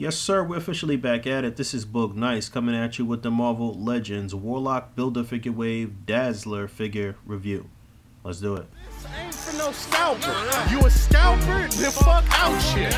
Yes, sir, we're officially back at it. This is Boog Nice coming at you with the Marvel Legends Warlock Build-A-Figure Wave Dazzler figure review. Let's do it. This ain't for no scalper. You a scalper? Then fuck out shit.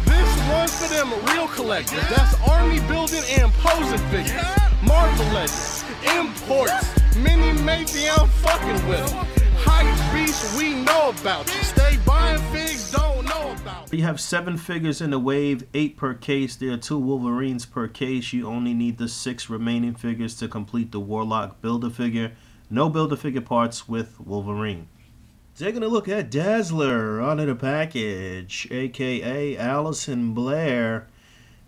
This one's for them real collectors. That's army building and posing figures. Marvel Legends, imports, mini mates, I'm fucking with them. Hype beast, we know about you. Stay buying figs, don't know about You have 7 figures in the wave, 8 per case. There are 2 Wolverines per case. You only need the 6 remaining figures to complete the Warlock Build-A-Figure. No Build-A-Figure parts with Wolverine. Taking a look at Dazzler out of the package, aka Allison Blair.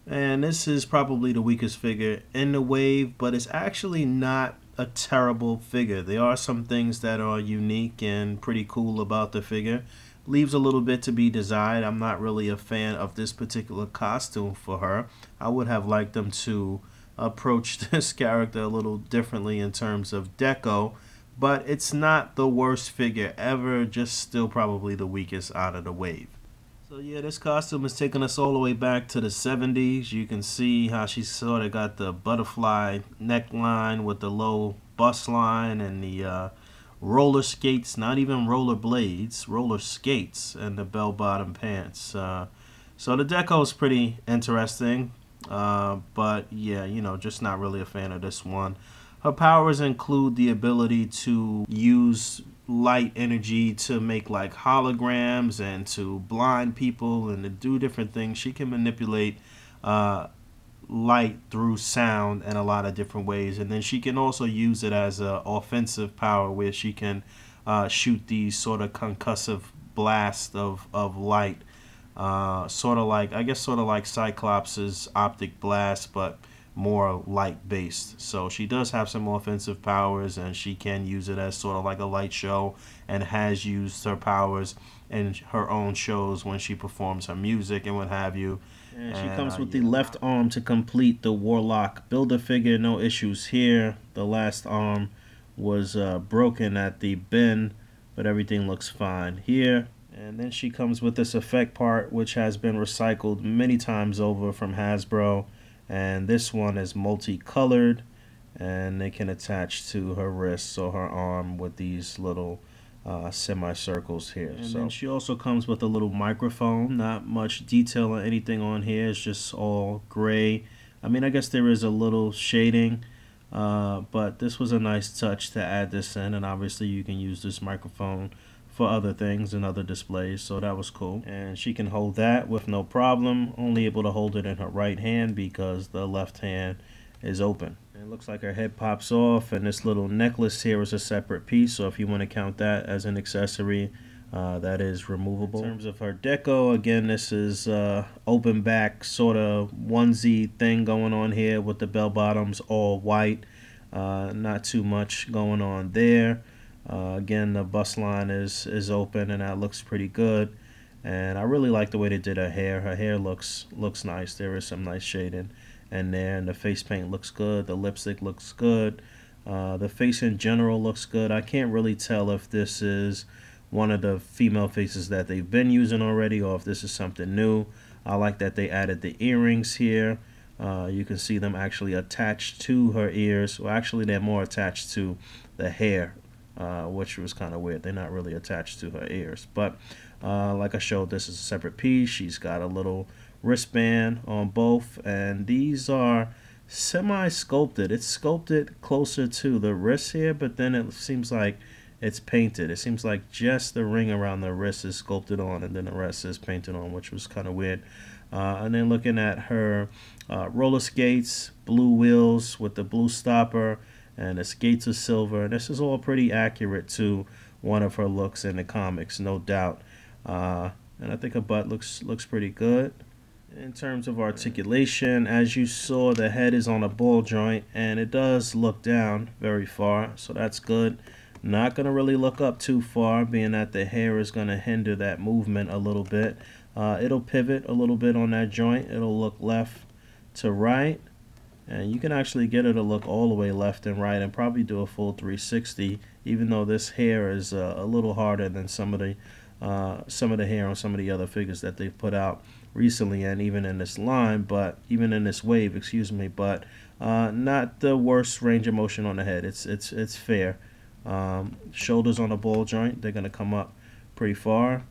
And this is probably the weakest figure in the wave, but it's actually not a terrible figure. There are some things that are unique and pretty cool about the figure. Leaves a little bit to be desired. I'm not really a fan of this particular costume for her. I would have liked them to approach this character a little differently in terms of deco, but it's not the worst figure ever, just still probably the weakest out of the wave. So yeah, this costume is taking us all the way back to the 70s. You can see how she sort of got the butterfly neckline with the low bust line and the roller skates, not even roller blades, roller skates, and the bell-bottom pants. So the deco is pretty interesting, but yeah, you know, just not really a fan of this one. Her powers include the ability to use light energy to make like holograms and to blind people and to do different things. She can manipulate light through sound in a lot of different ways, and then she can also use it as an offensive power where she can shoot these sort of concussive blasts of light, sort of like Cyclops' optic blast, but more light based. So she does have some offensive powers, and she can use it as sort of like a light show, and has used her powers in her own shows when she performs her music and what have you. And she comes with the left arm to complete the Warlock Build-A-Figure. No issues here. The last arm was broken at the bin, but everything looks fine here. And then she comes with this effect part, which has been recycled many times over from Hasbro. And this one is multicolored, and they can attach to her wrist or her arm with these little semicircles here. And then she also comes with a little microphone. Not much detail or anything on here. It's just all gray. I mean, I guess there is a little shading, but this was a nice touch to add this in. And obviously you can use this microphone for other things and other displays, so that was cool. And she can hold that with no problem, only able to hold it in her right hand because the left hand is open. And it looks like her head pops off, and this little necklace here is a separate piece, so if you want to count that as an accessory, that is removable. In terms of her deco, again, this is open back sort of onesie thing going on here with the bell bottoms all white. Not too much going on there. Again, the bust line is open, and that looks pretty good. And I really like the way they did her hair. Her hair looks nice. There is some nice shading in there, and the face paint looks good. The lipstick looks good. The face in general looks good. I can't really tell if this is one of the female faces that they've been using already, or if this is something new. I like that they added the earrings here. You can see them actually attached to her ears. Well, actually, they're more attached to the hair, which was kind of weird. They're not really attached to her ears. But like I showed, this is a separate piece. She's got a little wristband on both, and these are semi-sculpted. It's sculpted closer to the wrist here, but then it seems like it's painted. It seems like just the ring around the wrist is sculpted on, and then the rest is painted on, which was kind of weird. And then looking at her roller skates, blue wheels with the blue stopper, and the skates are silver. And this is all pretty accurate to one of her looks in the comics, no doubt. And I think her butt looks pretty good. In terms of articulation, as you saw, the head is on a ball joint, and it does look down very far, so that's good. Not going to really look up too far, being that the hair is going to hinder that movement a little bit. It'll pivot a little bit on that joint. It'll look left to right, and you can actually get it to look all the way left and right and probably do a full 360, even though this hair is a little harder than some of the hair on some of the other figures that they've put out recently, and even in this line, but even in this wave, excuse me, but not the worst range of motion on the head. It's fair. Shoulders on the ball joint, they're gonna come up pretty far,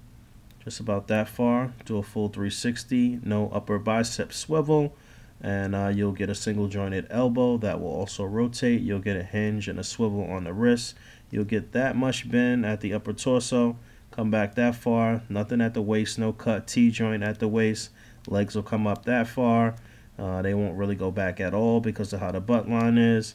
just about that far. Do a full 360, no upper bicep swivel, and you'll get a single jointed elbow that will also rotate. You'll get a hinge and a swivel on the wrist. You'll get that much bend at the upper torso, come back that far, nothing at the waist, no cut T-joint at the waist. Legs will come up that far. They won't really go back at all because of how the butt line is.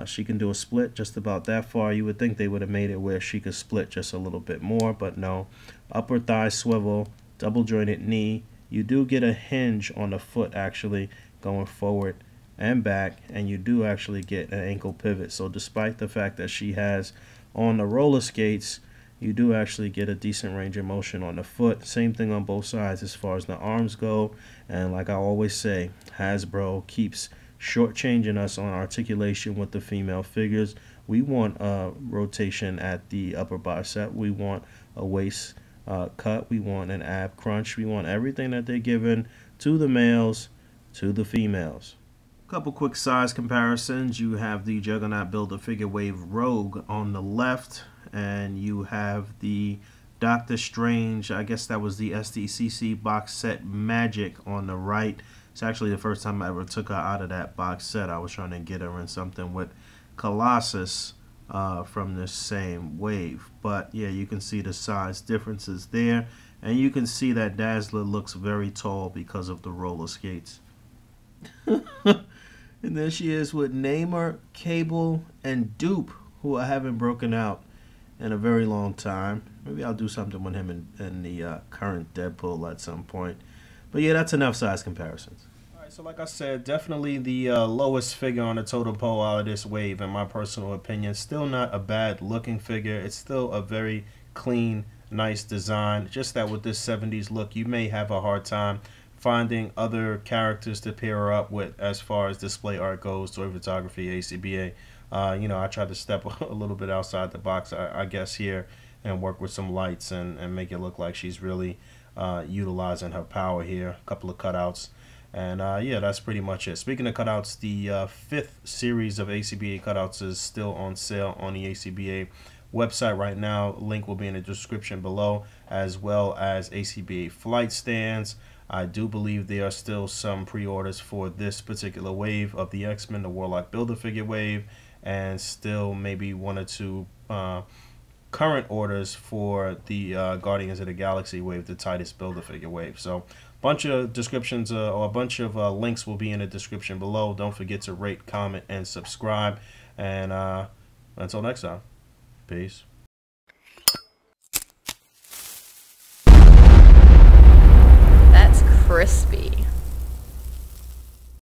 She can do a split just about that far. You would think they would have made it where she could split just a little bit more, but no. Upper thigh swivel, double jointed knee. You do get a hinge on the foot actually going forward and back, and you do actually get an ankle pivot. So despite the fact that she has on the roller skates, you do actually get a decent range of motion on the foot. Same thing on both sides as far as the arms go. And like I always say, Hasbro keeps shortchanging us on articulation with the female figures. We want a rotation at the upper bicep. We want a waist cut. We want an ab crunch. We want everything that they're giving to the males to the females. Couple quick size comparisons. You have the Juggernaut Build-A-Figure Wave Rogue on the left, and you have the Doctor Strange, I guess that was the SDCC box set Magic on the right. It's actually the first time I ever took her out of that box set. I was trying to get her in something with Colossus from this same wave. But yeah, you can see the size differences there, and you can see that Dazzler looks very tall because of the roller skates. And then she is with Namor, Cable, and Dupe, who I haven't broken out in a very long time. Maybe I'll do something with him in the current Deadpool at some point. But yeah, that's enough size comparisons. Alright, so like I said, definitely the lowest figure on the totem pole out of this wave, in my personal opinion. Still not a bad looking figure. It's still a very clean, nice design. Just that with this 70s look, you may have a hard time finding other characters to pair her up with as far as display art goes, toy photography, A.C.B.A. You know, I tried to step a little bit outside the box, I guess, here, and work with some lights and make it look like she's really utilizing her power here. A couple of cutouts, and yeah, that's pretty much it. Speaking of cutouts, the 5th series of A.C.B.A. cutouts is still on sale on the A.C.B.A. website right now. Link will be in the description below, as well as A.C.B.A. flight stands. I do believe there are still some pre-orders for this particular wave of the X-Men, the Warlock Build-A-Figure wave, and still maybe 1 or 2 current orders for the Guardians of the Galaxy wave, the Titus Build-A-Figure wave. So a bunch of descriptions or a bunch of links will be in the description below. Don't forget to rate, comment, and subscribe. And until next time, peace.